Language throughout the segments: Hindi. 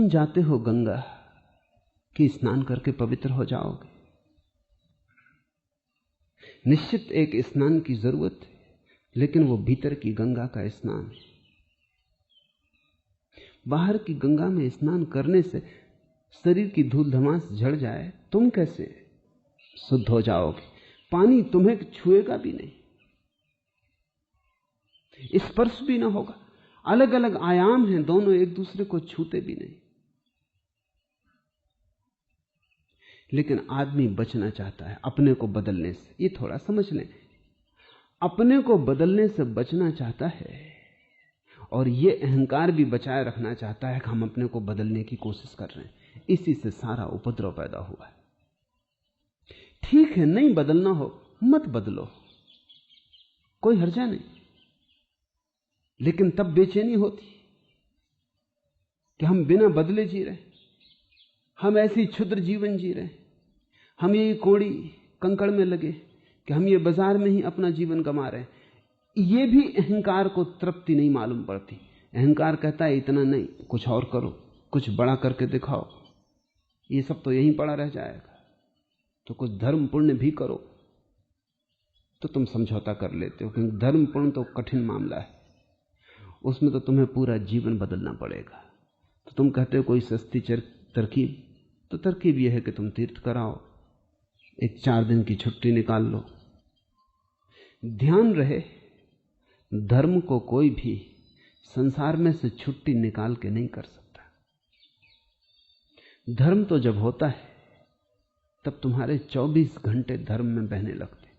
तुम जाते हो गंगा कि स्नान करके पवित्र हो जाओगे। निश्चित एक स्नान की जरूरत है, लेकिन वो भीतर की गंगा का स्नान है। बाहर की गंगा में स्नान करने से शरीर की धूल धमास झड़ जाए, तुम कैसे शुद्ध हो जाओगे? पानी तुम्हें छुएगा भी नहीं, स्पर्श भी ना होगा। अलग अलग आयाम हैं, दोनों एक दूसरे को छूते भी नहीं। लेकिन आदमी बचना चाहता है अपने को बदलने से। ये थोड़ा समझ लें, अपने को बदलने से बचना चाहता है, और ये अहंकार भी बचाए रखना चाहता है कि हम अपने को बदलने की कोशिश कर रहे हैं। इसी से सारा उपद्रव पैदा हुआ है। ठीक है, नहीं बदलना हो मत बदलो, कोई हर्जा नहीं, लेकिन तब बेचैनी होती कि हम बिना बदले जी रहे, हम ऐसी क्षुद्र जीवन जी रहे, हम ये कोड़ी कंकड़ में लगे कि हम ये बाजार में ही अपना जीवन गंवा रहे हैं। ये भी अहंकार को तृप्ति नहीं मालूम पड़ती। अहंकार कहता है इतना नहीं, कुछ और करो, कुछ बड़ा करके दिखाओ, ये सब तो यहीं पड़ा रह जाएगा, तो कुछ धर्म पुण्य भी करो। तो तुम समझौता कर लेते हो, क्योंकि धर्म पुण्य तो कठिन मामला है, उसमें तो तुम्हें पूरा जीवन बदलना पड़ेगा। तो तुम कहते हो कोई सस्ती तरकीब, तो तरकीब यह है कि तुम तीर्थ कराओ, एक 4 दिन की छुट्टी निकाल लो। ध्यान रहे, धर्म को कोई भी संसार में से छुट्टी निकाल के नहीं कर सकता। धर्म तो जब होता है तब तुम्हारे 24 घंटे धर्म में बहने लगते।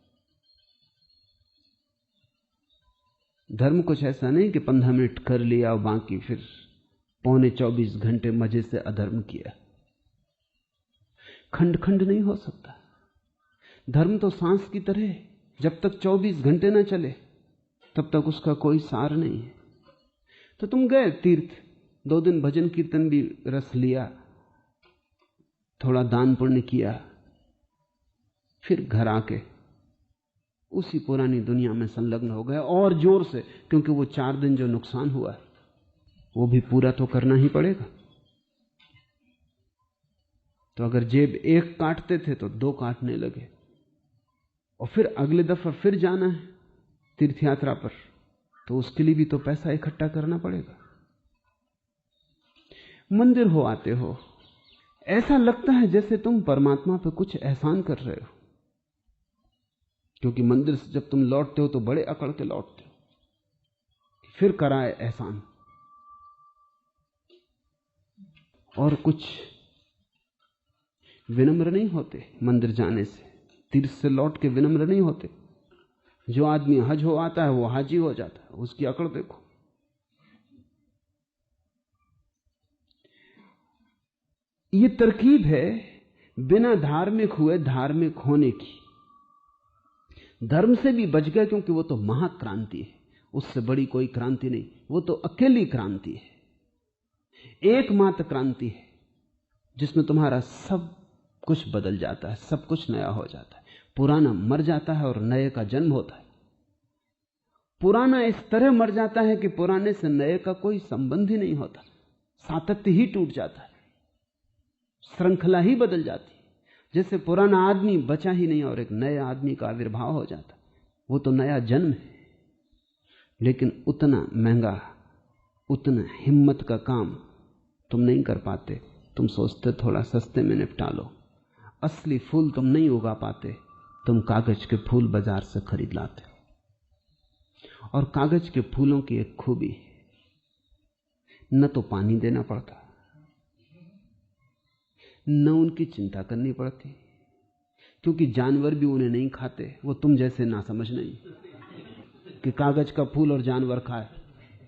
धर्म कुछ ऐसा नहीं कि 15 मिनट कर लिया और बाकी फिर पौने 24 घंटे मजे से अधर्म किया। खंड खंड नहीं हो सकता। धर्म तो सांस की तरह है, जब तक 24 घंटे ना चले तब तक उसका कोई सार नहीं है। तो तुम गए तीर्थ, 2 दिन भजन कीर्तन भी रस लिया, थोड़ा दान पुण्य किया, फिर घर आके उसी पुरानी दुनिया में संलग्न हो गए और जोर से, क्योंकि वो 4 दिन जो नुकसान हुआ है वो भी पूरा तो करना ही पड़ेगा। तो अगर जेब 1 काटते थे तो 2 काटने लगे, और फिर अगले दफा फिर जाना है तीर्थ यात्रा पर, तो उसके लिए भी तो पैसा इकट्ठा करना पड़ेगा। मंदिर हो आते हो, ऐसा लगता है जैसे तुम परमात्मा पे कुछ एहसान कर रहे हो, क्योंकि मंदिर से जब तुम लौटते हो तो बड़े अकड़ के लौटते हो, फिर कराए एहसान। और कुछ विनम्र नहीं होते मंदिर जाने से, तीर्थ से लौट के विनम्र नहीं होते। जो आदमी हज हो आता है वो हाजी हो जाता है, उसकी अकड़ देखो। ये तरकीब है बिना धार्मिक हुए धार्मिक होने की। धर्म से भी बच गए, क्योंकि वो तो महाक्रांति है, उससे बड़ी कोई क्रांति नहीं, वो तो अकेली क्रांति है, एकमात्र क्रांति है जिसमें तुम्हारा सब कुछ बदल जाता है, सब कुछ नया हो जाता है। पुराना मर जाता है और नए का जन्म होता है। पुराना इस तरह मर जाता है कि पुराने से नए का कोई संबंध ही नहीं होता, सातत्य ही टूट जाता है, श्रृंखला ही बदल जाती है। जैसे पुराना आदमी बचा ही नहीं और एक नए आदमी का आविर्भाव हो जाता, वो तो नया जन्म है। लेकिन उतना महंगा, उतना हिम्मत का काम तुम नहीं कर पाते। तुम सोचते थोड़ा सस्ते में निपटा लो। असली फूल तुम नहीं उगा पाते, तुम कागज के फूल बाजार से खरीद लाते हो। और कागज के फूलों की एक खूबी, न तो पानी देना पड़ता, न उनकी चिंता करनी पड़ती, क्योंकि जानवर भी उन्हें नहीं खाते। वो तुम जैसे ना समझ नहीं कि कागज का फूल और जानवर खाए,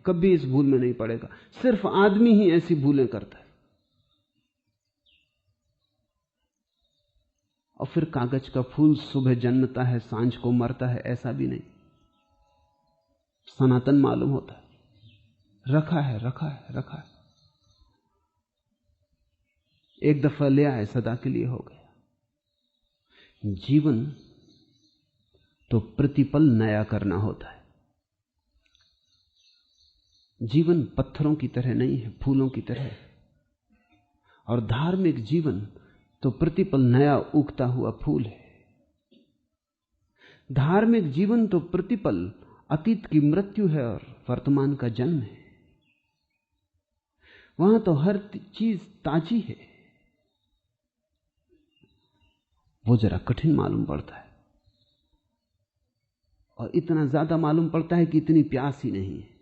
कभी इस भूल में नहीं पड़ेगा। सिर्फ आदमी ही ऐसी भूलें करता है। और फिर कागज का फूल सुबह जन्मता है, सांझ को मरता है, ऐसा भी नहीं, सनातन मालूम होता है, रखा है रखा है रखा है। एक दफा ले आए, सदा के लिए हो गया। जीवन तो प्रतिपल नया करना होता है। जीवन पत्थरों की तरह नहीं है, फूलों की तरह है। और धार्मिक जीवन तो प्रतिपल नया उगता हुआ फूल है। धार्मिक जीवन तो प्रतिपल अतीत की मृत्यु है और वर्तमान का जन्म है। वहां तो हर चीज ताजी है। वो जरा कठिन मालूम पड़ता है, और इतना ज्यादा मालूम पड़ता है कि इतनी प्यास ही नहीं है।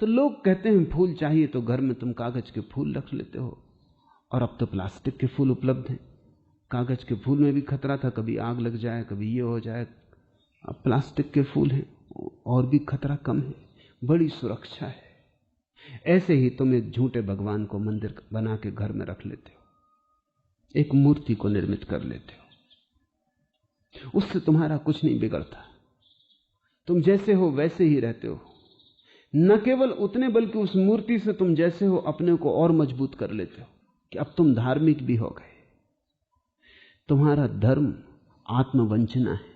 तो लोग कहते हैं फूल चाहिए तो घर में तुम कागज के फूल रख लेते हो, और अब तो प्लास्टिक के फूल उपलब्ध हैं। कागज के फूल में भी खतरा था, कभी आग लग जाए, कभी ये हो जाए। अब प्लास्टिक के फूल हैं और भी खतरा कम है, बड़ी सुरक्षा है। ऐसे ही तुम एक झूठे भगवान को मंदिर बना के घर में रख लेते हो, एक मूर्ति को निर्मित कर लेते हो। उससे तुम्हारा कुछ नहीं बिगड़ता, तुम जैसे हो वैसे ही रहते हो। न केवल उतने बल्कि उस मूर्ति से तुम जैसे हो अपने को और मजबूत कर लेते हो कि अब तुम धार्मिक भी हो गए। तुम्हारा धर्म आत्मवंचना है।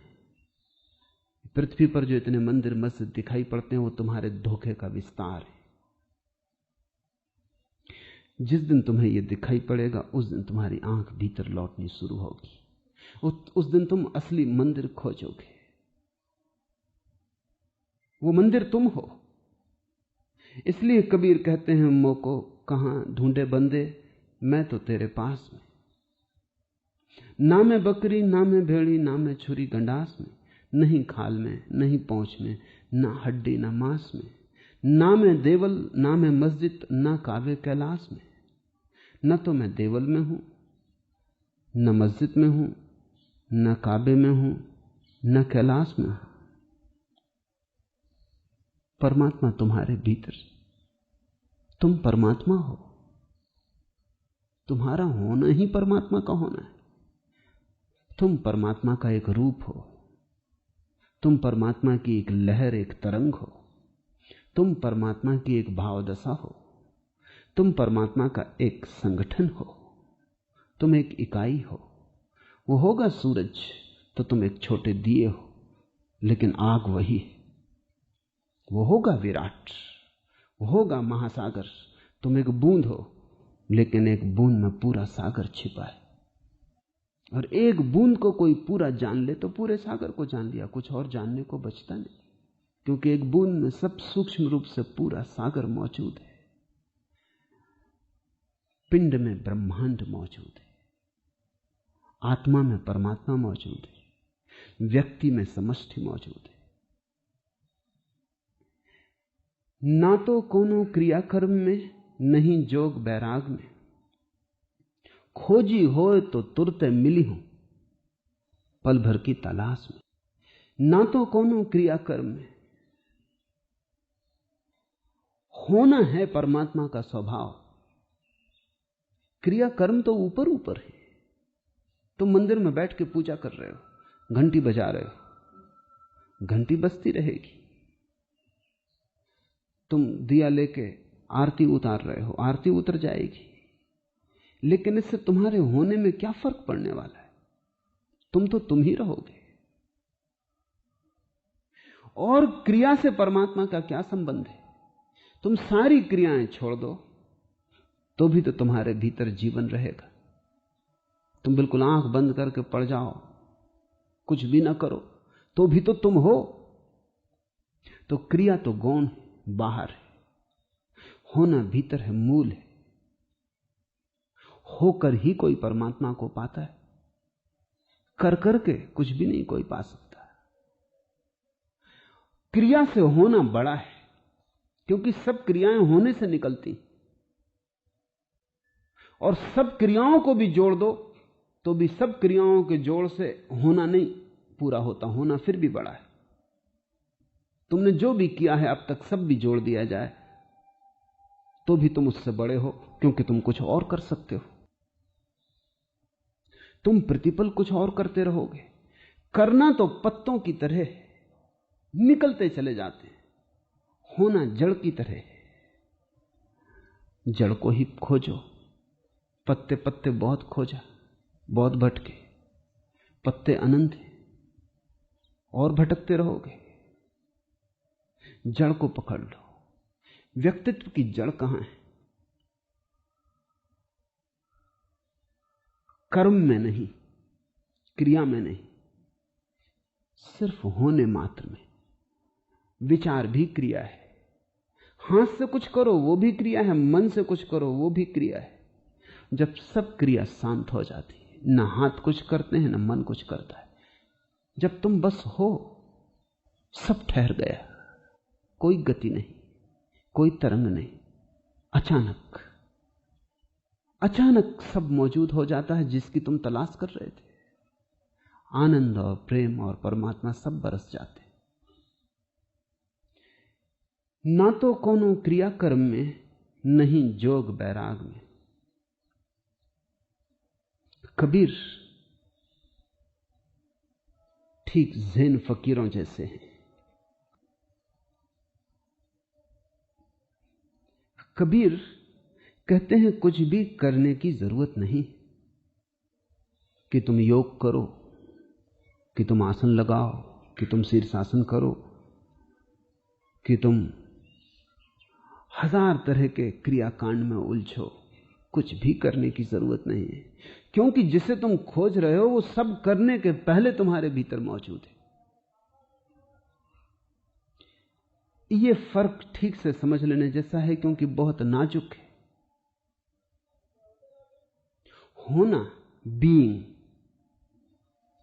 पृथ्वी पर जो इतने मंदिर मस्जिद दिखाई पड़ते हैं वो तुम्हारे धोखे का विस्तार है। जिस दिन तुम्हें यह दिखाई पड़ेगा उस दिन तुम्हारी आंख भीतर लौटनी शुरू होगी। उस दिन तुम असली मंदिर खोजोगे। वो मंदिर तुम हो। इसलिए कबीर कहते हैं, मोको कहां ढूंढे बंदे, मैं तो तेरे पास में। ना मैं बकरी, ना मैं भेड़ी, ना मैं छुरी गंडास में, नहीं खाल में, नहीं पौंछ में, ना हड्डी ना मांस में। ना मैं देवल, ना मैं मस्जिद, ना कावे कैलाश में। न तो मैं देवल में हूं, न मस्जिद में हूं, न काबे में हूं, न कैलाश में हूं। परमात्मा तुम्हारे भीतर, तुम परमात्मा हो। तुम्हारा होना ही परमात्मा का होना है। तुम परमात्मा का एक रूप हो, तुम परमात्मा की एक लहर, एक तरंग हो, तुम परमात्मा की एक भावदशा हो, तुम परमात्मा का एक संगठन हो, तुम एक इकाई हो। वो होगा सूरज तो तुम एक छोटे दिए हो, लेकिन आग वही है। वो होगा विराट, वो होगा महासागर, तुम एक बूंद हो, लेकिन एक बूंद में पूरा सागर छिपा है। और एक बूंद को कोई पूरा जान ले तो पूरे सागर को जान लिया, कुछ और जानने को बचता नहीं, क्योंकि एक बूंद में सब सूक्ष्म रूप से पूरा सागर मौजूद है। पिंड में ब्रह्मांड मौजूद है, आत्मा में परमात्मा मौजूद है, व्यक्ति में समष्टि मौजूद है। ना तो कोनो क्रियाकर्म में, नहीं जोग बैराग में, खोजी होए तो तुरते मिली हूं पल भर की तलाश में। ना तो कोनो क्रियाकर्म में, होना है परमात्मा का स्वभाव। क्रियाकर्म तो ऊपर ऊपर है। तुम मंदिर में बैठ के पूजा कर रहे हो, घंटी बजा रहे हो, घंटी बजती रहेगी। तुम दिया लेके आरती उतार रहे हो, आरती उतर जाएगी, लेकिन इससे तुम्हारे होने में क्या फर्क पड़ने वाला है? तुम तो तुम ही रहोगे। और क्रिया से परमात्मा का क्या संबंध है? तुम सारी क्रियाएं छोड़ दो तो भी तो तुम्हारे भीतर जीवन रहेगा। तुम बिल्कुल आंख बंद करके पड़ जाओ, कुछ भी ना करो, तो भी तो तुम हो। तो क्रिया तो गौण है, बाहर है, होना भीतर है, मूल है। होकर ही कोई परमात्मा को पाता है, कर करके कुछ भी नहीं कोई पा सकता। क्रिया से होना बड़ा है, क्योंकि सब क्रियाएं होने से निकलती, और सब क्रियाओं को भी जोड़ दो तो भी सब क्रियाओं के जोड़ से होना नहीं पूरा होता, होना फिर भी बड़ा है। तुमने जो भी किया है अब तक सब भी जोड़ दिया जाए तो भी तुम उससे बड़े हो, क्योंकि तुम कुछ और कर सकते हो। तुम प्रतिपल कुछ और करते रहोगे। करना तो पत्तों की तरह निकलते चले जाते हैं, होना जड़ की तरह। जड़ को ही खोजो। पत्ते पत्ते बहुत खोजा, बहुत भटके, पत्ते अनंत हैं और भटकते रहोगे। जड़ को पकड़ लो। व्यक्तित्व की जड़ कहां है? कर्म में नहीं, क्रिया में नहीं, सिर्फ होने मात्र में। विचार भी क्रिया है, हाथ से कुछ करो वो भी क्रिया है, मन से कुछ करो वो भी क्रिया है। जब सब क्रिया शांत हो जाती है, न हाथ कुछ करते हैं न मन कुछ करता है, जब तुम बस हो, सब ठहर गया, कोई गति नहीं, कोई तरंग नहीं। अचानक अचानक सब मौजूद हो जाता है जिसकी तुम तलाश कर रहे थे। आनंद और प्रेम और परमात्मा सब बरस जाते, ना तो कोनो क्रियाकर्म में, नहीं जोग बैराग में। कबीर ठीक ज़ेन फकीरों जैसे हैं। कबीर कहते हैं कुछ भी करने की जरूरत नहीं, कि तुम योग करो, कि तुम आसन लगाओ, कि तुम शीर्षासन करो, कि तुम हजार तरह के क्रियाकांड में उलझो। कुछ भी करने की जरूरत नहीं है, क्योंकि जिसे तुम खोज रहे हो वो सब करने के पहले तुम्हारे भीतर मौजूद है। ये फर्क ठीक से समझ लेने जैसा है, क्योंकि बहुत नाजुक है। होना बीइंग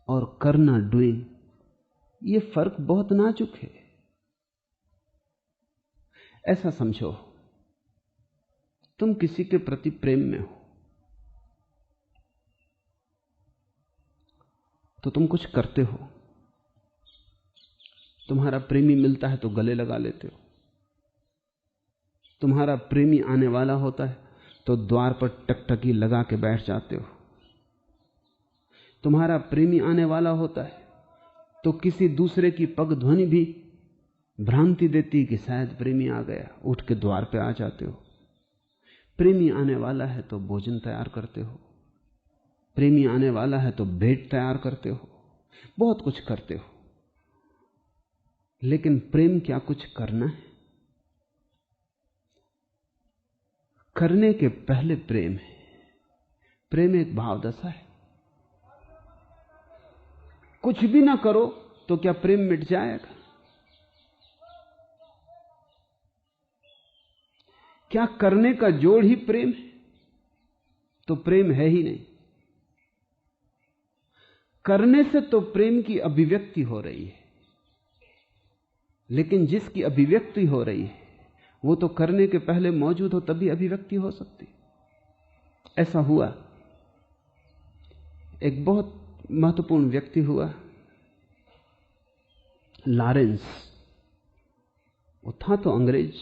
और करना डूइंग, ये फर्क बहुत नाजुक है। ऐसा समझो, तुम किसी के प्रति प्रेम में हो तो तुम कुछ करते हो। तुम्हारा प्रेमी मिलता है तो गले लगा लेते हो। तुम्हारा प्रेमी आने वाला होता है तो द्वार पर टकटकी लगा के बैठ जाते हो। तुम्हारा प्रेमी आने वाला होता है तो किसी दूसरे की पग ध्वनि भी भ्रांति देती कि शायद प्रेमी आ गया, उठ के द्वार पे आ जाते हो। प्रेमी आने वाला है तो भोजन तैयार करते हो, प्रेमी आने वाला है तो भेंट तैयार करते हो, बहुत कुछ करते हो। लेकिन प्रेम क्या कुछ करना है? करने के पहले प्रेम है। प्रेम एक भाव दशा है। कुछ भी ना करो तो क्या प्रेम मिट जाएगा? क्या करने का जोड़ ही प्रेम है? तो प्रेम है ही नहीं। करने से तो प्रेम की अभिव्यक्ति हो रही है, लेकिन जिसकी अभिव्यक्ति हो रही है वो तो करने के पहले मौजूद हो, तभी अभिव्यक्ति हो सकती। ऐसा हुआ, एक बहुत महत्वपूर्ण व्यक्ति हुआ, लॉरेंस। वो था तो अंग्रेज,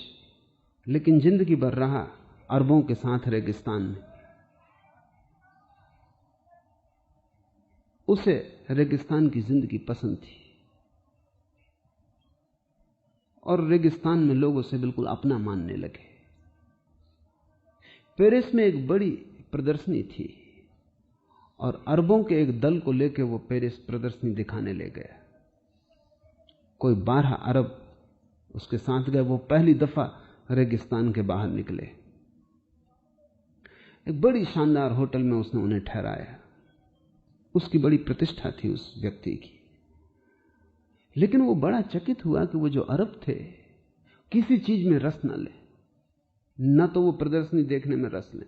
लेकिन जिंदगी भर रहा अरबों के साथ रेगिस्तान में। उसे रेगिस्तान की जिंदगी पसंद थी और रेगिस्तान में लोग उसे बिल्कुल अपना मानने लगे। पेरिस में एक बड़ी प्रदर्शनी थी और अरबों के एक दल को लेकर वो पेरिस प्रदर्शनी दिखाने ले गया। कोई 12 अरब उसके साथ गए। वो पहली दफा रेगिस्तान के बाहर निकले। एक बड़ी शानदार होटल में उसने उन्हें ठहराया। उसकी बड़ी प्रतिष्ठा थी उस व्यक्ति की। लेकिन वो बड़ा चकित हुआ कि वो जो अरब थे किसी चीज में रस न ले, न तो वो प्रदर्शनी देखने में रस ले।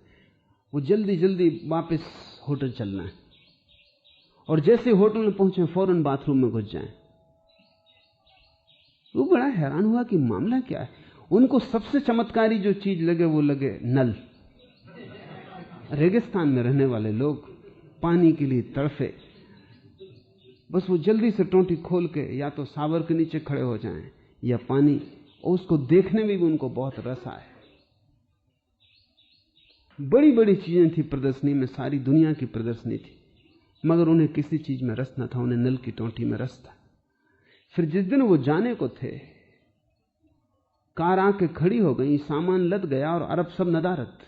वो जल्दी जल्दी वापस होटल चलना है और जैसे होटल में पहुंचे फौरन बाथरूम में घुस जाएं। वो बड़ा हैरान हुआ कि मामला क्या है। उनको सबसे चमत्कारी जो चीज लगे वो लगे नल। रेगिस्तान में रहने वाले लोग पानी के लिए तड़फे, बस वो जल्दी से टोंटी खोल के या तो सावर के नीचे खड़े हो जाएं या पानी, और उसको देखने में भी उनको बहुत रस आए। बड़ी बड़ी चीजें थी प्रदर्शनी में, सारी दुनिया की प्रदर्शनी थी, मगर उन्हें किसी चीज में रस न था। उन्हें नल की टोंटी में रस था। फिर जिस दिन वो जाने को थे, कार आके खड़ी हो गई, सामान लद गया और अरब सब नदारत।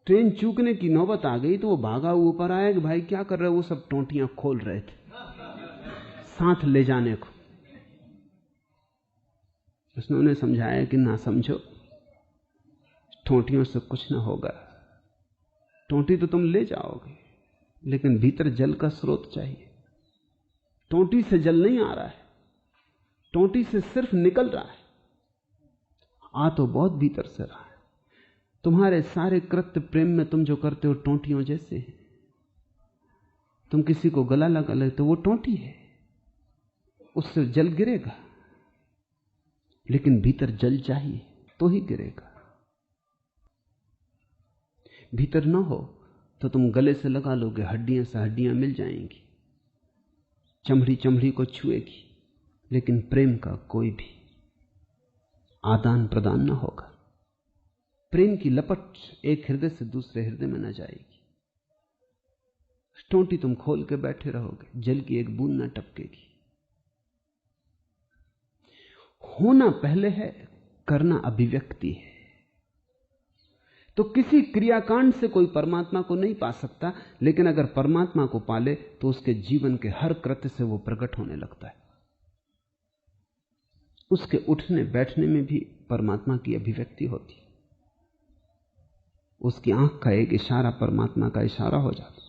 ट्रेन चूकने की नौबत आ गई तो वो भागा ऊपर आया कि भाई क्या कर रहे हो? वो सब टोंटियां खोल रहे थे साथ ले जाने को। उसने उन्हें समझाया कि ना समझो, टोंटियों से कुछ ना होगा, टोंटी तो तुम ले जाओगे, लेकिन भीतर जल का स्रोत चाहिए। टोंटी से जल नहीं आ रहा है, टोंटी से सिर्फ निकल रहा है, आ तो बहुत भीतर से रहा है। तुम्हारे सारे कृत्य प्रेम में तुम जो करते हो टोंटियों जैसे हैं। तुम किसी को गला लगा ले तो वो टोंटी है, उससे जल गिरेगा, लेकिन भीतर जल चाहिए तो ही गिरेगा। भीतर ना हो तो तुम गले से लगा लोगे, हड्डियां से हड्डियां मिल जाएंगी, चमड़ी चमड़ी को छुएगी, लेकिन प्रेम का कोई भी आदान प्रदान ना होगा। प्रेम की लपट एक हृदय से दूसरे हृदय में न जाएगी। टोंटी तुम खोल के बैठे रहोगे, जल की एक बूंद न टपकेगी। होना पहले है, करना अभिव्यक्ति है। तो किसी क्रियाकांड से कोई परमात्मा को नहीं पा सकता, लेकिन अगर परमात्मा को पाले तो उसके जीवन के हर कृत्य से वो प्रकट होने लगता है। उसके उठने बैठने में भी परमात्मा की अभिव्यक्ति होती है। उसकी आंख का एक इशारा परमात्मा का इशारा हो जाता।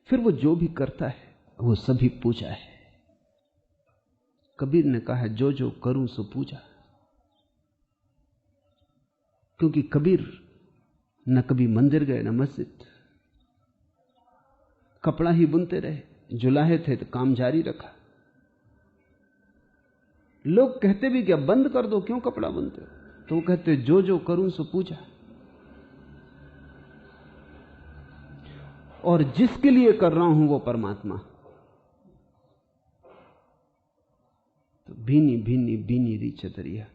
फिर वो जो भी करता है वो सभी पूजा है। कबीर ने कहा है, जो जो करूं सो पूजा। क्योंकि कबीर न कभी मंदिर गए न मस्जिद, कपड़ा ही बुनते रहे, जुलाहे थे तो काम जारी रखा। लोग कहते भी क्या, बंद कर दो, क्यों कपड़ा बुनते हो? तो वो कहते, जो जो करूं सो पूजा। और जिसके लिए कर रहा हूं वो परमात्मा। तो भीनी भीनी भीनी री चदरिया,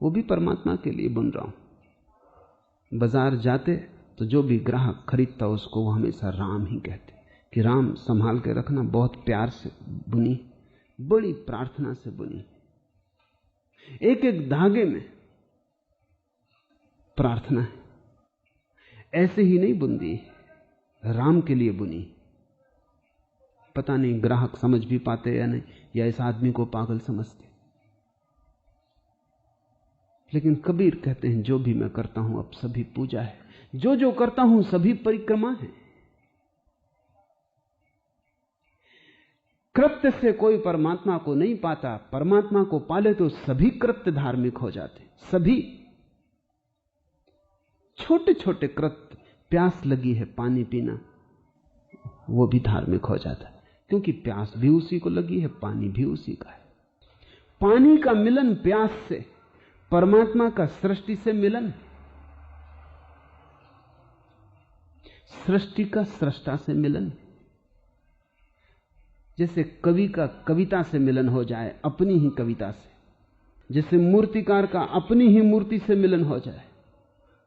वो भी परमात्मा के लिए बुन रहा हूं। बाजार जाते तो जो भी ग्राहक खरीदता उसको वो हमेशा राम ही कहते कि राम संभाल के रखना, बहुत प्यार से बुनी, बड़ी प्रार्थना से बुनी। एक एक धागे में प्रार्थना है। ऐसे ही नहीं बुनी, राम के लिए बुनी। पता नहीं ग्राहक समझ भी पाते या नहीं, या इस आदमी को पागल समझते। लेकिन कबीर कहते हैं, जो भी मैं करता हूं अब सभी पूजा है। जो जो करता हूं सभी परिक्रमा है। कृत्य से कोई परमात्मा को नहीं पाता, परमात्मा को पाले तो सभी कृत्य धार्मिक हो जाते। सभी छोटे छोटे कृत्य, प्यास लगी है पानी पीना, वो भी धार्मिक हो जाता है, क्योंकि प्यास भी उसी को लगी है, पानी भी उसी का है। पानी का मिलन प्यास से, परमात्मा का सृष्टि से मिलन, सृष्टि का सृष्टा से मिलन। जैसे कवि का कविता से मिलन हो जाए, अपनी ही कविता से, जैसे मूर्तिकार का अपनी ही मूर्ति से मिलन हो जाए,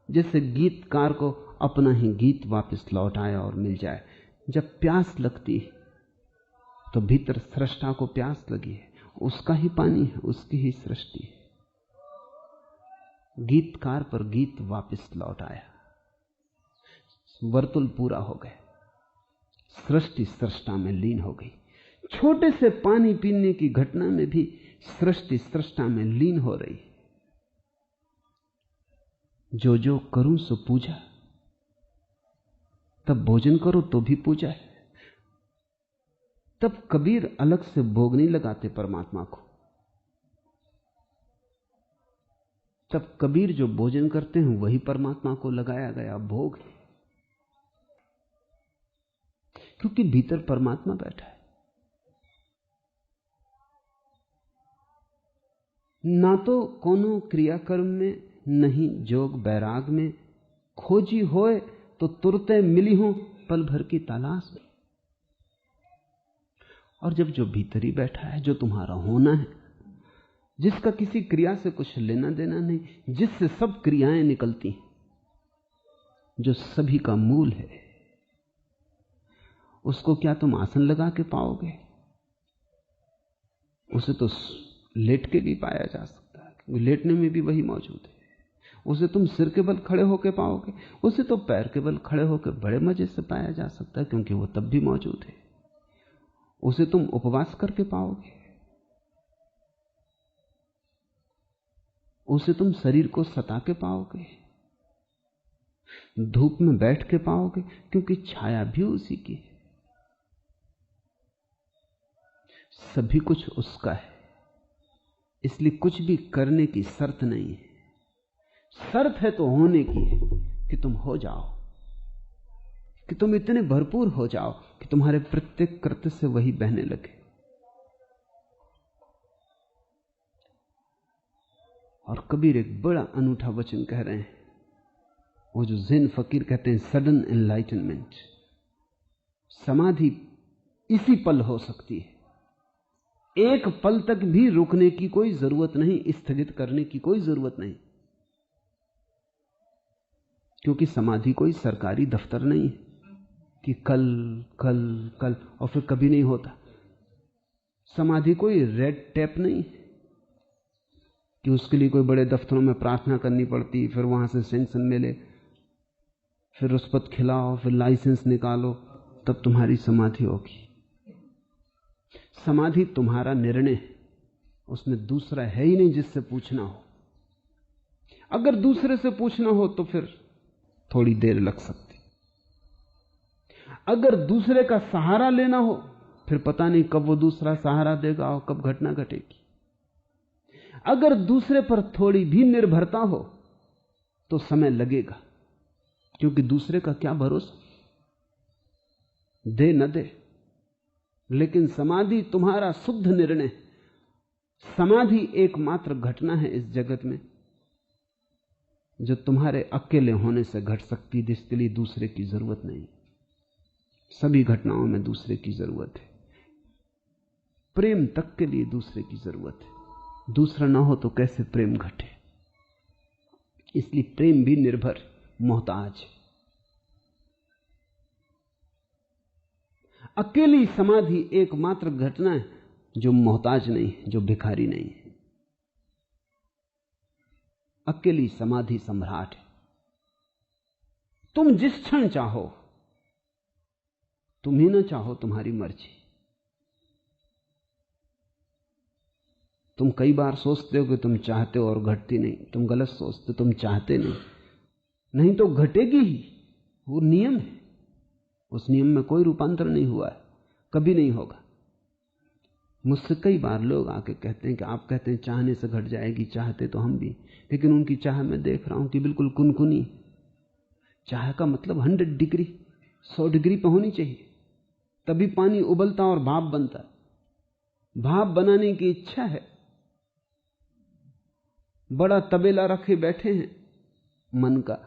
जैसे गीतकार को अपना ही गीत वापस लौट आए और मिल जाए। जब प्यास लगती है तो भीतर सृष्टा को प्यास लगी है, उसका ही पानी है, उसकी ही सृष्टि है। गीतकार पर गीत वापस लौट आया, वर्तुल पूरा हो गया, सृष्टि सृष्टा में लीन हो गई। छोटे से पानी पीने की घटना में भी सृष्टि सृष्टा में लीन हो रही। जो जो करूं सो पूजा। तब भोजन करो तो भी पूजा है। तब कबीर अलग से भोग नहीं लगाते परमात्मा को। तब कबीर जो भोजन करते हैं वही परमात्मा को लगाया गया भोग है, क्योंकि भीतर परमात्मा बैठा है। ना तो कोनो क्रियाकर्म में, नहीं जोग बैराग में, खोजी होए तो तुरते मिली हो पल भर की तलाश में। और जब जो भीतर ही बैठा है, जो तुम्हारा होना है, जिसका किसी क्रिया से कुछ लेना देना नहीं, जिससे सब क्रियाएं निकलती हैं, जो सभी का मूल है, उसको क्या तुम आसन लगा के पाओगे? उसे तो लेट के भी पाया जा सकता है, लेटने में भी वही मौजूद है। उसे तुम सिर के बल खड़े होकर पाओगे, उसे तो पैर के बल खड़े होकर बड़े मजे से पाया जा सकता है, क्योंकि वो तब भी मौजूद है। उसे तुम उपवास करके पाओगे, उसे तुम शरीर को सता के पाओगे, धूप में बैठ के पाओगे, क्योंकि छाया भी उसी की है। सभी कुछ उसका है, इसलिए कुछ भी करने की शर्त नहीं है। शर्त है तो होने की है, कि तुम हो जाओ, कि तुम इतने भरपूर हो जाओ कि तुम्हारे प्रत्येक कृत्य से वही बहने लगे। और कबीर एक बड़ा अनूठा वचन कह रहे हैं, वो जो ज़ेन फकीर कहते हैं, सडन एनलाइटनमेंट। समाधि इसी पल हो सकती है, एक पल तक भी रुकने की कोई जरूरत नहीं, स्थगित करने की कोई जरूरत नहीं, क्योंकि समाधि कोई सरकारी दफ्तर नहीं है कि कल कल कल और फिर कभी नहीं होता। समाधि कोई रेड टेप नहीं कि उसके लिए कोई बड़े दफ्तरों में प्रार्थना करनी पड़ती, फिर वहां से सेंक्शन मिले, फिर रुष्पत खिलाओ, फिर लाइसेंस निकालो, तब तुम्हारी समाधि होगी। समाधि तुम्हारा निर्णय है, उसमें दूसरा है ही नहीं जिससे पूछना हो। अगर दूसरे से पूछना हो तो फिर थोड़ी देर लग सकती, अगर दूसरे का सहारा लेना हो फिर पता नहीं कब वो दूसरा सहारा देगा और कब घटना घटेगी। अगर दूसरे पर थोड़ी भी निर्भरता हो तो समय लगेगा, क्योंकि दूसरे का क्या भरोसा, दे न दे। लेकिन समाधि तुम्हारा शुद्ध निर्णय। समाधि एकमात्र घटना है इस जगत में जो तुम्हारे अकेले होने से घट सकती, जिसके लिए दूसरे की जरूरत नहीं। सभी घटनाओं में दूसरे की जरूरत है, प्रेम तक के लिए दूसरे की जरूरत है। दूसरा ना हो तो कैसे प्रेम घटे। इसलिए प्रेम भी निर्भर, मोहताज है। अकेली समाधि एकमात्र घटना है जो मोहताज नहीं है, जो भिखारी नहीं है। अकेली समाधि सम्राट है। तुम जिस क्षण चाहो, तुम ही ना चाहो, तुम्हारी मर्जी। तुम कई बार सोचते हो कि तुम चाहते हो और घटती नहीं, तुम गलत सोचते, तुम चाहते नहीं तो घटेगी ही। वो नियम है, उस नियम में कोई रूपांतर नहीं हुआ है, कभी नहीं होगा। मुझसे कई बार लोग आके कहते हैं कि आप कहते हैं चाहने से घट जाएगी, चाहते तो हम भी, लेकिन उनकी चाह मैं देख रहा हूं कि बिल्कुल कुनकुनी। चाह का मतलब 100 डिग्री 100 डिग्री पर होनी चाहिए, तभी पानी उबलता और भाप बनता। भाप बनाने की इच्छा है, बड़ा तबेला रखे बैठे हैं मन का,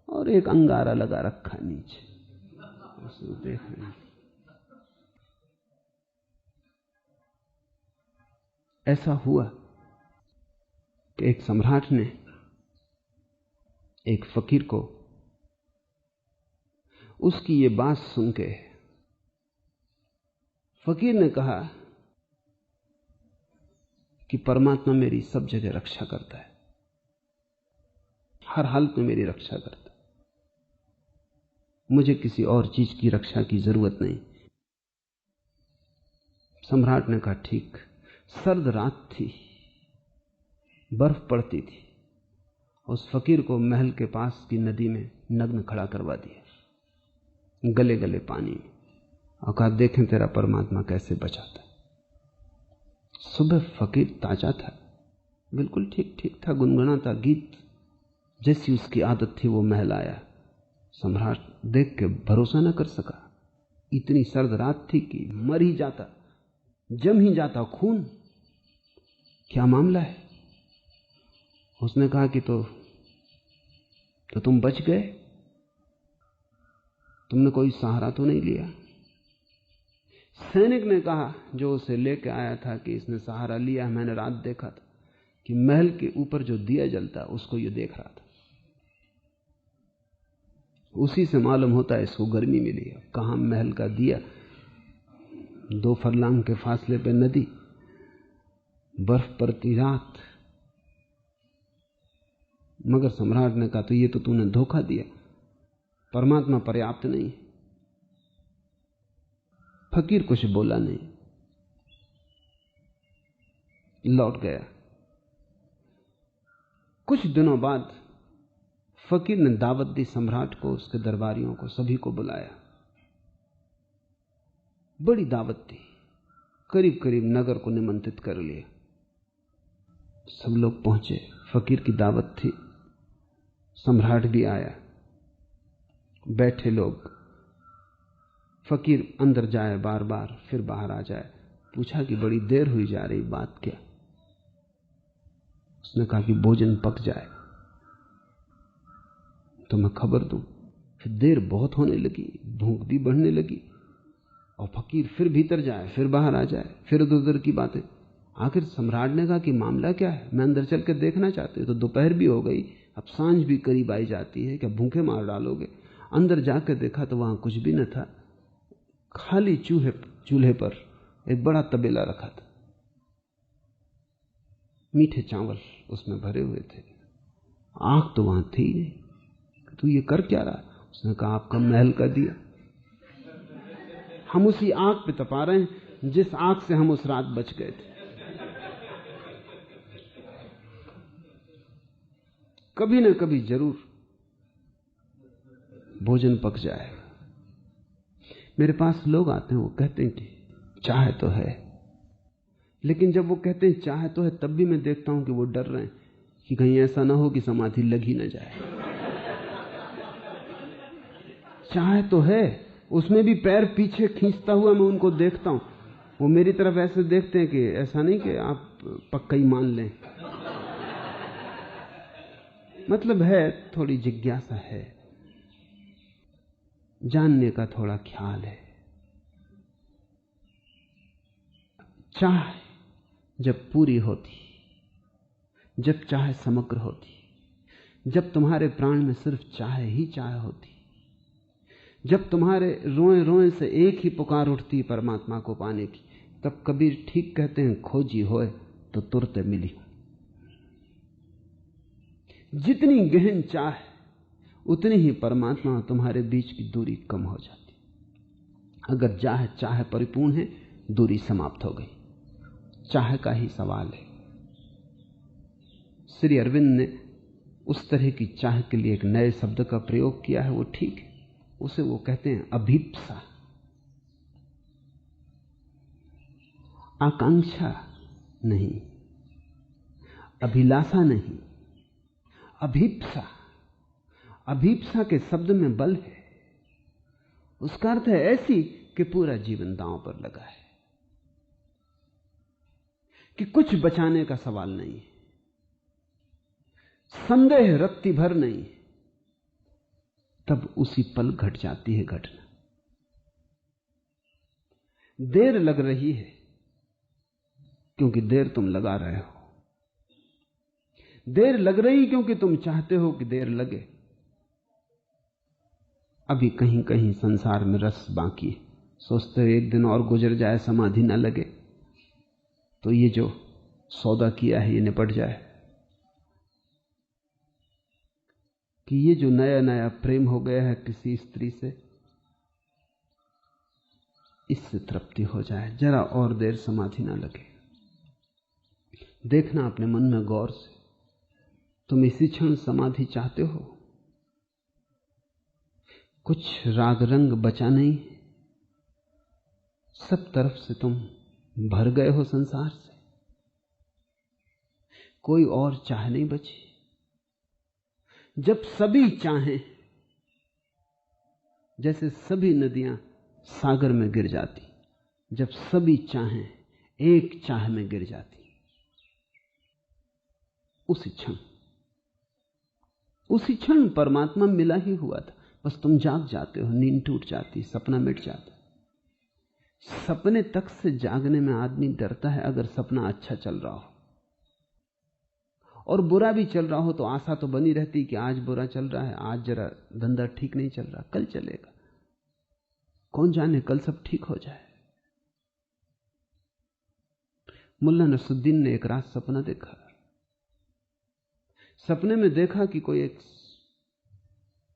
और एक अंगारा लगा रखा नीचे, उसको देख रहे हैं। ऐसा हुआ कि एक सम्राट ने एक फकीर को उसकी ये बात सुन के, फकीर ने कहा कि परमात्मा मेरी सब जगह रक्षा करता है, हर हालत में मेरी रक्षा करता है, मुझे किसी और चीज की रक्षा की जरूरत नहीं। सम्राट ने कहा ठीक। सर्द रात थी, बर्फ पड़ती थी। उस फकीर को महल के पास की नदी में नग्न खड़ा करवा दिया, गले गले पानी में, और कहा देखें तेरा परमात्मा कैसे बचाता है। सुबह फकीर ताजा था, बिल्कुल ठीक ठीक था, गुनगुनाता गीत, जैसी उसकी आदत थी वो महल आया। सम्राट देख के भरोसा न कर सका, इतनी सर्द रात थी कि मर ही जाता, जम ही जाता खून। क्या मामला है? उसने कहा कि तो तुम बच गए, तुमने कोई सहारा तो नहीं लिया। सैनिक ने कहा जो उसे लेके आया था कि इसने सहारा लिया, मैंने रात देखा था कि महल के ऊपर जो दिया जलता उसको ये देख रहा था, उसी से मालूम होता है इसको गर्मी मिली। कहां महल का दिया, 2 फरलांग के फासले पे नदी, बर्फ पड़ती रात। मगर सम्राट ने कहा तो ये तो तूने धोखा दिया, परमात्मा पर्याप्त नहीं। फकीर कुछ बोला नहीं, लौट गया। कुछ दिनों बाद फकीर ने दावत दी सम्राट को, उसके दरबारियों को, सभी को बुलाया। बड़ी दावत थी, करीब करीब नगर को निमंत्रित कर लिया। सब लोग पहुंचे, फकीर की दावत थी, सम्राट भी आया। बैठे लोग, फकीर अंदर जाए बार बार, फिर बाहर आ जाए। पूछा कि बड़ी देर हुई जा रही, बात क्या? उसने कहा कि भोजन पक जाए तो मैं खबर दूं। फिर देर बहुत होने लगी, भूख भी बढ़ने लगी, और फकीर फिर भीतर जाए, फिर बाहर आ जाए, फिर उधर उधर की बातें। आखिर सम्राट ने कहा कि मामला क्या है, मैं अंदर चल के देखना चाहती हूं। तो दोपहर भी हो गई, अब सांझ भी करीब आई जाती है, क्या भूखे मार डालोगे? अंदर जाकर देखा तो वहां कुछ भी न था, खाली चूल्हे पर एक बड़ा तबेला रखा था, मीठे चावल उसमें भरे हुए थे। आंख तो वहां थी नहीं। तू ये कर क्या रहा? उसने कहा आपका महल का दिया, हम उसी आग पे तपा रहे हैं जिस आग से हम उस रात बच गए थे। कभी ना कभी जरूर भोजन पक जाएगा। मेरे पास लोग आते हैं, वो कहते हैं कि चाह तो है, लेकिन जब वो कहते हैं चाह तो है, तब भी मैं देखता हूं कि वो डर रहे हैं कि कहीं ऐसा ना हो कि समाधि लग ही ना जाए। चाह तो है, उसमें भी पैर पीछे खींचता हुआ मैं उनको देखता हूं। वो मेरी तरफ ऐसे देखते हैं कि ऐसा नहीं कि आप पक्का ही मान लें। मतलब है, थोड़ी जिज्ञासा है, जानने का थोड़ा ख्याल है। चाह जब पूरी होती, जब चाह समग्र होती, जब तुम्हारे प्राण में सिर्फ चाह ही चाह होती, जब तुम्हारे रोए रोए से एक ही पुकार उठती परमात्मा को पाने की, तब कबीर ठीक कहते हैं, खोजी होए तो तुरते मिली। जितनी गहन चाह उतनी ही परमात्मा और तुम्हारे बीच की दूरी कम हो जाती। अगर चाह परिपूर्ण है, दूरी समाप्त हो गई। चाह का ही सवाल है। श्री अरविंद ने उस तरह की चाह के लिए एक नए शब्द का प्रयोग किया है, वो ठीक है। उसे वो कहते हैं अभीप्सा। आकांक्षा नहीं, अभिलाषा नहीं, अभीप्सा। अभीप्सा के शब्द में बल है। उसका अर्थ है ऐसी कि पूरा जीवन दांव पर लगा है, कि कुछ बचाने का सवाल नहीं है, संदेह रत्ती भर नहीं। तब उसी पल घट जाती है घटना। देर लग रही है क्योंकि देर तुम लगा रहे हो। देर लग रही क्योंकि तुम चाहते हो कि देर लगे। अभी कहीं कहीं संसार में रस बाकी है। सोचते हो एक दिन और गुजर जाए, समाधि न लगे, तो ये जो सौदा किया है ये निपट जाए। कि ये जो नया नया प्रेम हो गया है किसी स्त्री से, इससे तृप्ति हो जाए, जरा और देर समाधि ना लगे। देखना अपने मन में गौर से, तुम इसी क्षण समाधि चाहते हो? कुछ राग रंग बचा नहीं, सब तरफ से तुम भर गए हो संसार से, कोई और चाह नहीं बची। जब सभी चाहें, जैसे सभी नदियां सागर में गिर जाती, जब सभी चाहें एक चाह में गिर जाती, उसी क्षण परमात्मा मिला ही हुआ था। बस तुम जाग जाते हो, नींद टूट जाती, सपना मिट जाता। सपने तक से जागने में आदमी डरता है। अगर सपना अच्छा चल रहा हो और बुरा भी चल रहा हो तो आशा तो बनी रहती कि आज बुरा चल रहा है, आज जरा धंधा ठीक नहीं चल रहा, कल चलेगा, कौन जाने कल सब ठीक हो जाए। मुल्ला नसरुद्दीन ने एक रात सपना देखा। सपने में देखा कि कोई एक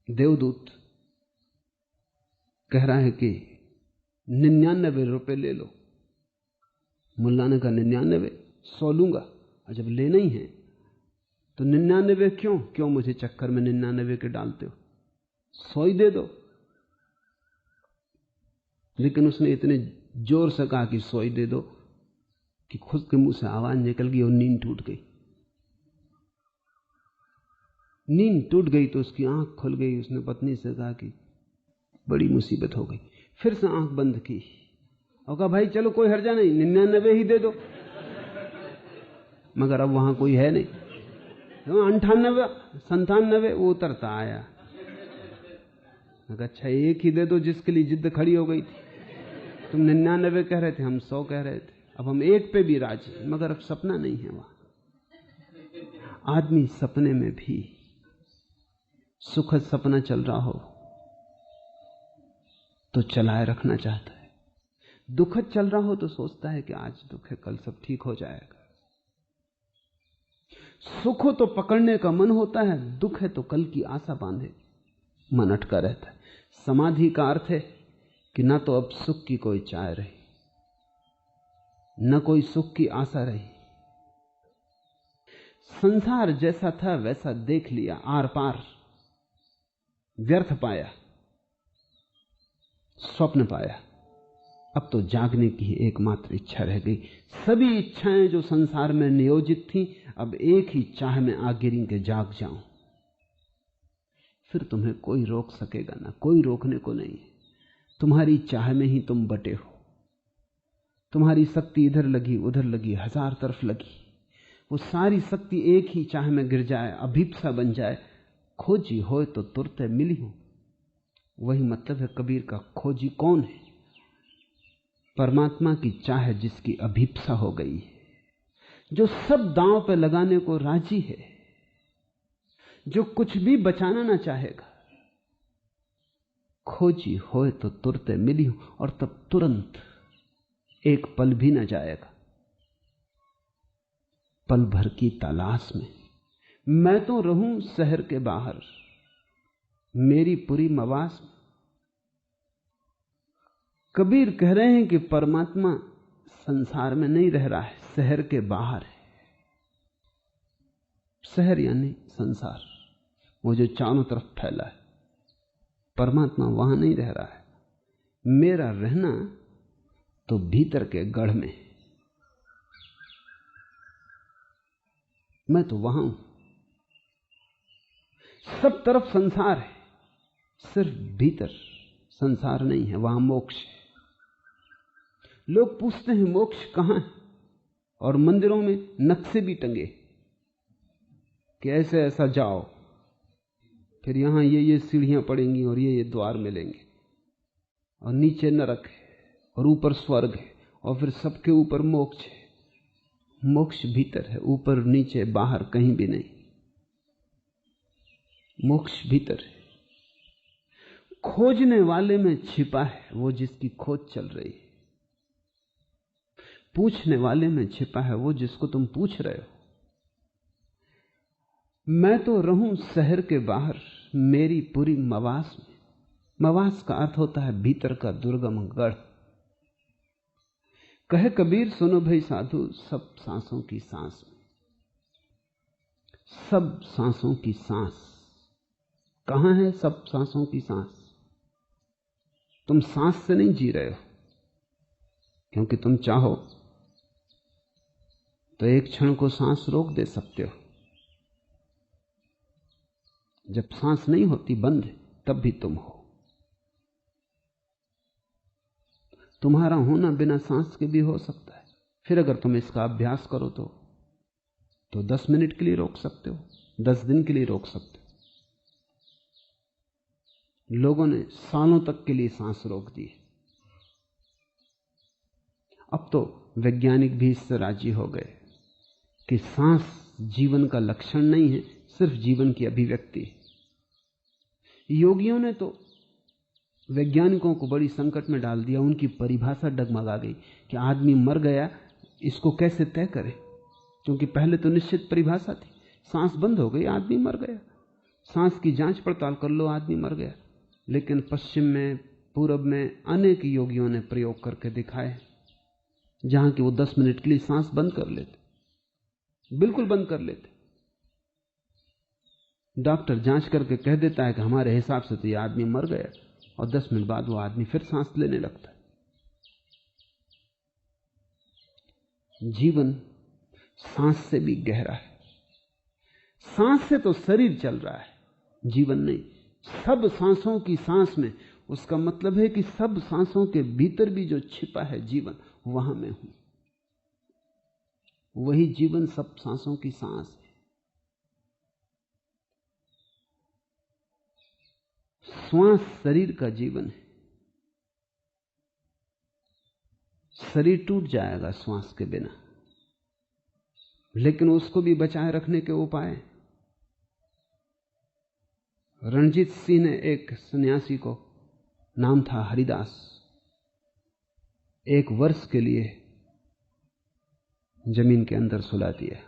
देवदूत कह रहा है कि 99 रुपए ले लो। मुल्ला ने कहा 99, 100 लूंगा। और जब लेना ही है तो 99 क्यों मुझे चक्कर में 99 के डालते हो? 100 ही दे दो। लेकिन उसने इतने जोर से कहा कि 100 ही दे दो कि खुद के मुंह से आवाज निकल गई और नींद टूट गई। नींद टूट गई तो उसकी आंख खुल गई। उसने पत्नी से कहा कि बड़ी मुसीबत हो गई। फिर से आंख बंद की और कहा भाई चलो कोई हर्जा नहीं, 99 ही दे दो। मगर अब वहां कोई है नहीं। 98 97 वो उतरता आया। अच्छा एक ही दे दो जिसके लिए जिद खड़ी हो गई थी। तुम 99 कह रहे थे, हम 100 कह रहे थे, अब हम एक पे भी राजी। मगर अब सपना नहीं है वहां। आदमी सपने में भी सुखद सपना चल रहा हो तो चलाए रखना चाहता है, दुखद चल रहा हो तो सोचता है कि आज दुख है, कल सब ठीक हो जाएगा। सुख हो तो पकड़ने का मन होता है, दुख है तो कल की आशा बांधे मन अटका रहता है। समाधि का अर्थ है कि ना तो अब सुख की कोई चाह रही, न कोई सुख की आशा रही। संसार जैसा था वैसा देख लिया, आर पार व्यर्थ पाया, स्वप्न पाया। अब तो जागने की एकमात्र इच्छा रह गई। सभी इच्छाएं जो संसार में नियोजित थीं, अब एक ही चाह में आ गिरी के जाग जाऊं। फिर तुम्हें कोई रोक सकेगा ना, कोई रोकने को नहीं है। तुम्हारी चाह में ही तुम बटे हो। तुम्हारी शक्ति इधर लगी उधर लगी, हजार तरफ लगी। वो सारी शक्ति एक ही चाह में गिर जाए, अभीप्सा बन जाए। खोजी हो तो तुरते मिली हो। वही मतलब है कबीर का, खोजी कौन है? परमात्मा की चाह जिसकी अभीप्सा हो गई है, जो सब दांव पे लगाने को राजी है, जो कुछ भी बचाना ना चाहेगा। खोजी होए तो तुरते मिली हो, और तब तुरंत एक पल भी न जाएगा। पल भर की तलाश में मैं तो रहूं शहर के बाहर, मेरी पूरी मवास में। कबीर कह रहे हैं कि परमात्मा संसार में नहीं रह रहा है, शहर के बाहर है। शहर यानी संसार, वो जो चारों तरफ फैला है। परमात्मा वहां नहीं रह रहा है। मेरा रहना तो भीतर के गढ़ में, मैं तो वहां हूं। सब तरफ संसार है, सिर्फ भीतर संसार नहीं है, वहां मोक्ष है। लोग पूछते हैं मोक्ष कहां है, और मंदिरों में नक्शे भी टंगे कि ऐसे ऐसा जाओ, फिर यहां ये सीढ़ियां पड़ेंगी और ये द्वार मिलेंगे, और नीचे नरक है और ऊपर स्वर्ग है, और फिर सबके ऊपर मोक्ष है। मोक्ष भीतर है, ऊपर नीचे बाहर कहीं भी नहीं। मोक्ष भीतर है। खोजने वाले में छिपा है वो जिसकी खोज चल रही है। पूछने वाले में छिपा है वो जिसको तुम पूछ रहे हो। मैं तो रहूं शहर के बाहर, मेरी पूरी मवास में। मवास का अर्थ होता है भीतर का दुर्गम गढ़। कहे कबीर सुनो भाई साधु, सब सांसों की सांस में। सब सांसों की सांस कहां है? सब सांसों की सांस तुम सांस से नहीं जी रहे हो, क्योंकि तुम चाहो तो एक क्षण को सांस रोक दे सकते हो। जब सांस नहीं होती, बंद है, तब भी तुम हो। तुम्हारा होना बिना सांस के भी हो सकता है। फिर अगर तुम इसका अभ्यास करो तो 10 मिनट के लिए रोक सकते हो, 10 दिन के लिए रोक सकते हो। लोगों ने सालों तक के लिए सांस रोक दी। अब तो वैज्ञानिक भी इससे राजी हो गए कि सांस जीवन का लक्षण नहीं है, सिर्फ जीवन की अभिव्यक्ति है। योगियों ने तो वैज्ञानिकों को बड़ी संकट में डाल दिया। उनकी परिभाषा डगमगा गई कि आदमी मर गया, इसको कैसे तय करें, क्योंकि पहले तो निश्चित परिभाषा थी। सांस बंद हो गई, आदमी मर गया। सांस की जांच पड़ताल कर लो, आदमी मर गया। लेकिन पश्चिम में, पूरब में अनेक योगियों ने प्रयोग करके दिखाए, जहां कि वो 10 मिनट के लिए सांस बंद कर लेते, बिल्कुल बंद कर लेते, डॉक्टर जांच करके कह देता है कि हमारे हिसाब से तो ये आदमी मर गया, और 10 मिनट बाद वो आदमी फिर सांस लेने लगता है। जीवन सांस से भी गहरा है। सांस से तो शरीर चल रहा है, जीवन नहीं। सब सांसों की सांस में, उसका मतलब है कि सब सांसों के भीतर भी जो छिपा है जीवन, वहां मैं हूं। वही जीवन सब सांसों की सांस है। श्वास शरीर का जीवन है। शरीर टूट जाएगा श्वास के बिना, लेकिन उसको भी बचाए रखने के उपाय। रणजीत सिंह ने एक सन्यासी को, नाम था हरिदास, 1 वर्ष के लिए जमीन के अंदर सुला दिया।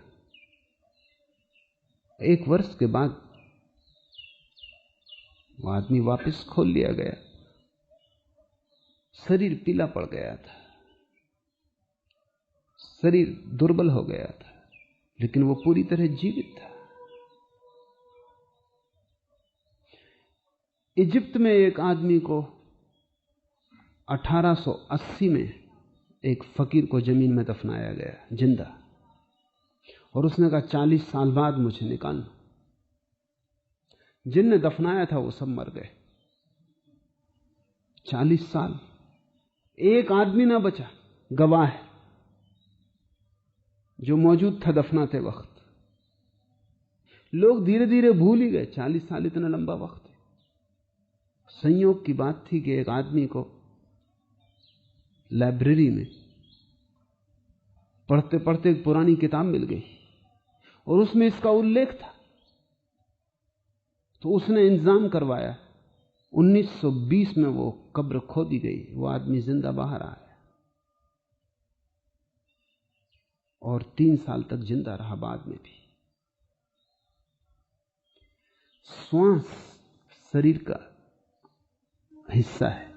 1 वर्ष के बाद वो आदमी वापस खोल लिया गया। शरीर पीला पड़ गया था, शरीर दुर्बल हो गया था, लेकिन वो पूरी तरह जीवित था। इजिप्त में एक आदमी को 1880 में एक फकीर को जमीन में दफनाया गया जिंदा, और उसने कहा 40 साल बाद मुझे निकालना। जिनने दफनाया था वो सब मर गए। 40 साल एक आदमी ना बचा, गवाह है जो मौजूद था दफनाते वक्त। लोग धीरे धीरे भूल ही गए। 40 साल इतना लंबा वक्त है। संयोग की बात थी कि एक आदमी को लाइब्रेरी में पढ़ते पढ़ते एक पुरानी किताब मिल गई और उसमें इसका उल्लेख था, तो उसने इंतजाम करवाया। 1920 में वो कब्र खोदी गई, वो आदमी जिंदा बाहर आया और 3 साल तक जिंदा रहा बाद में भी। श्वास शरीर का हिस्सा है।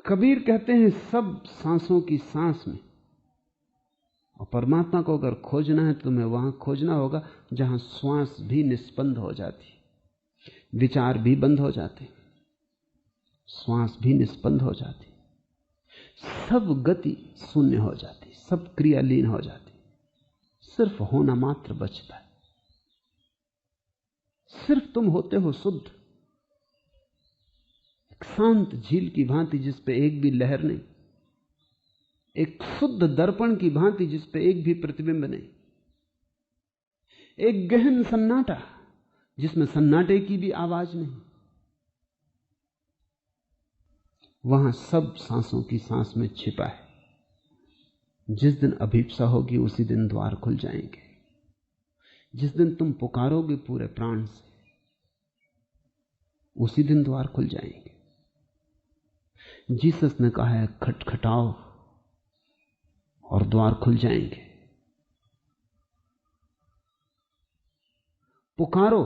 कबीर कहते हैं सब सांसों की सांस में, और परमात्मा को अगर खोजना है तो तुम्हें वहां खोजना होगा जहां श्वास भी निष्पन्द हो जाती, विचार भी बंद हो जाते, श्वास भी निष्पन्द हो जाती, सब गति शून्य हो जाती, सब क्रिया लीन हो जाती, सिर्फ होना मात्र बचता है। सिर्फ तुम होते हो शुद्ध, एक शांत झील की भांति जिस पे एक भी लहर नहीं, एक शुद्ध दर्पण की भांति जिस पे एक भी प्रतिबिंब नहीं, एक गहन सन्नाटा जिसमें सन्नाटे की भी आवाज नहीं। वहां सब सांसों की सांस में छिपा है। जिस दिन अभीप्सा होगी उसी दिन द्वार खुल जाएंगे। जिस दिन तुम पुकारोगे पूरे प्राण से उसी दिन द्वार खुल जाएंगे। जीसस ने कहा है खटखटाओ और द्वार खुल जाएंगे। पुकारो,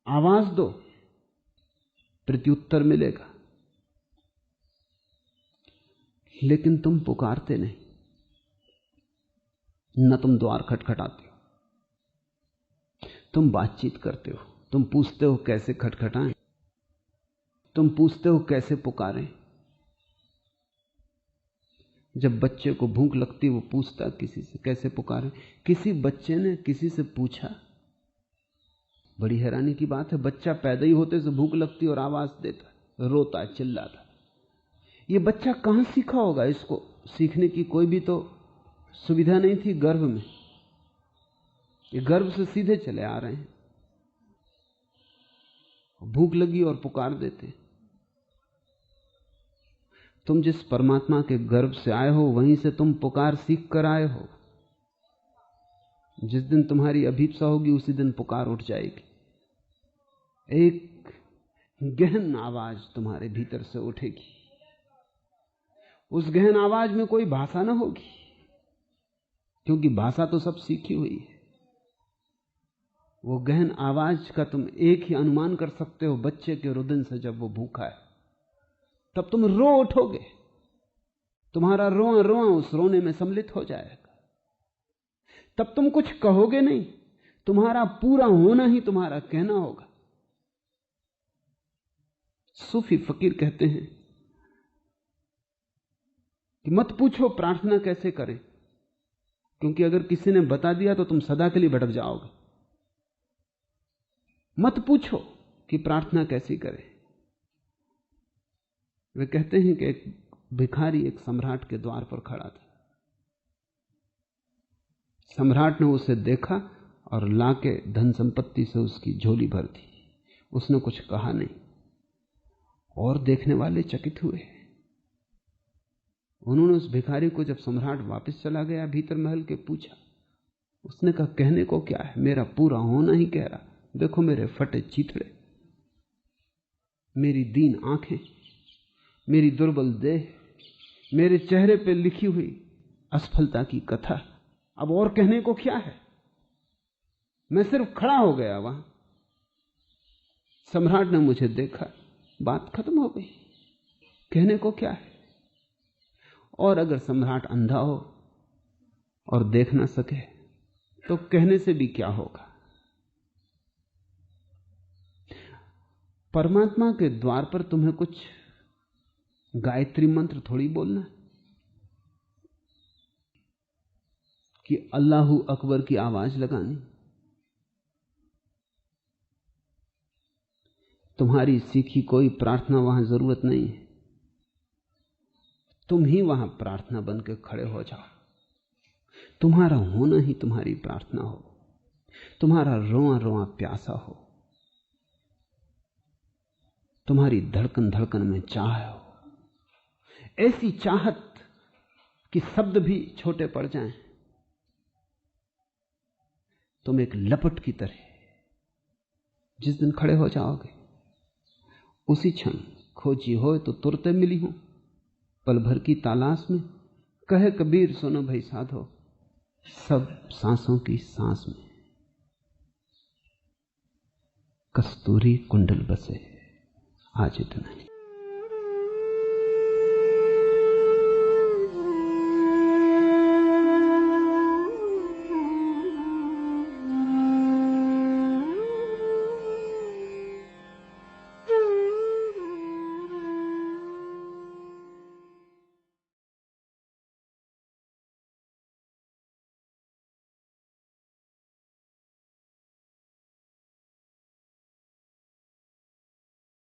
आवाज दो, प्रत्युत्तर मिलेगा। लेकिन तुम पुकारते नहीं, न तुम द्वार खटखटाते हो। तुम बातचीत करते हो, तुम पूछते हो कैसे खटखटाएं, तुम पूछते हो कैसे पुकारें। जब बच्चे को भूख लगती वो पूछता किसी से कैसे पुकारें। किसी बच्चे ने किसी से पूछा, बड़ी हैरानी की बात है, बच्चा पैदा ही होते से भूख लगती और आवाज देता, रोता, चिल्लाता। ये बच्चा कहां सीखा होगा? इसको सीखने की कोई भी तो सुविधा नहीं थी गर्भ में। ये गर्भ से सीधे चले आ रहे हैं, भूख लगी और पुकार देते। तुम जिस परमात्मा के गर्भ से आए हो वहीं से तुम पुकार सीख कर आए हो। जिस दिन तुम्हारी अभीप्सा होगी उसी दिन पुकार उठ जाएगी। एक गहन आवाज तुम्हारे भीतर से उठेगी। उस गहन आवाज में कोई भाषा ना होगी, क्योंकि भाषा तो सब सीखी हुई है। वो गहन आवाज का तुम एक ही अनुमान कर सकते हो, बच्चे के रुदन से जब वो भूखा है तब तुम रो उठोगे। तुम्हारा रोआ रोआ उस रोने में सम्मिलित हो जाएगा। तब तुम कुछ कहोगे नहीं, तुम्हारा पूरा होना ही तुम्हारा कहना होगा। सूफी फकीर कहते हैं कि मत पूछो प्रार्थना कैसे करें, क्योंकि अगर किसी ने बता दिया तो तुम सदा के लिए भटक जाओगे। मत पूछो कि प्रार्थना कैसी करें। वे कहते हैं कि एक भिखारी एक सम्राट के द्वार पर खड़ा था। सम्राट ने उसे देखा और लाके धन संपत्ति से उसकी झोली भर दी। उसने कुछ कहा नहीं और देखने वाले चकित हुए। उन्होंने उस भिखारी को जब सम्राट वापस चला गया भीतर महल के, पूछा। उसने कहा, कहने को क्या है, मेरा पूरा होना ही कह रहा। देखो मेरे फटे चीथड़े, मेरी दीन आंखें, मेरी दुर्बल देह, मेरे चेहरे पे लिखी हुई असफलता की कथा। अब और कहने को क्या है? मैं सिर्फ खड़ा हो गया वहां, सम्राट ने मुझे देखा, बात खत्म हो गई। कहने को क्या है? और अगर सम्राट अंधा हो और देख ना सके तो कहने से भी क्या होगा? परमात्मा के द्वार पर तुम्हें कुछ गायत्री मंत्र थोड़ी बोलना है कि अल्लाहू अकबर की आवाज लगानी। तुम्हारी सीखी कोई प्रार्थना वहां जरूरत नहीं है। तुम ही वहां प्रार्थना बन के खड़े हो जाओ। तुम्हारा होना ही तुम्हारी प्रार्थना हो, तुम्हारा रोआ रोआ प्यासा हो, तुम्हारी धड़कन धड़कन में चाह हो, ऐसी चाहत कि शब्द भी छोटे पड़ जाएं। तुम एक लपट की तरह जिस दिन खड़े हो जाओगे उसी क्षण खोजी हो तो तुरते मिली हो, पल भर की तलाश में। कहे कबीर सुनो भाई साधो, सब सांसों की सांस में कस्तूरी कुंडल बसे। आज इतना ही।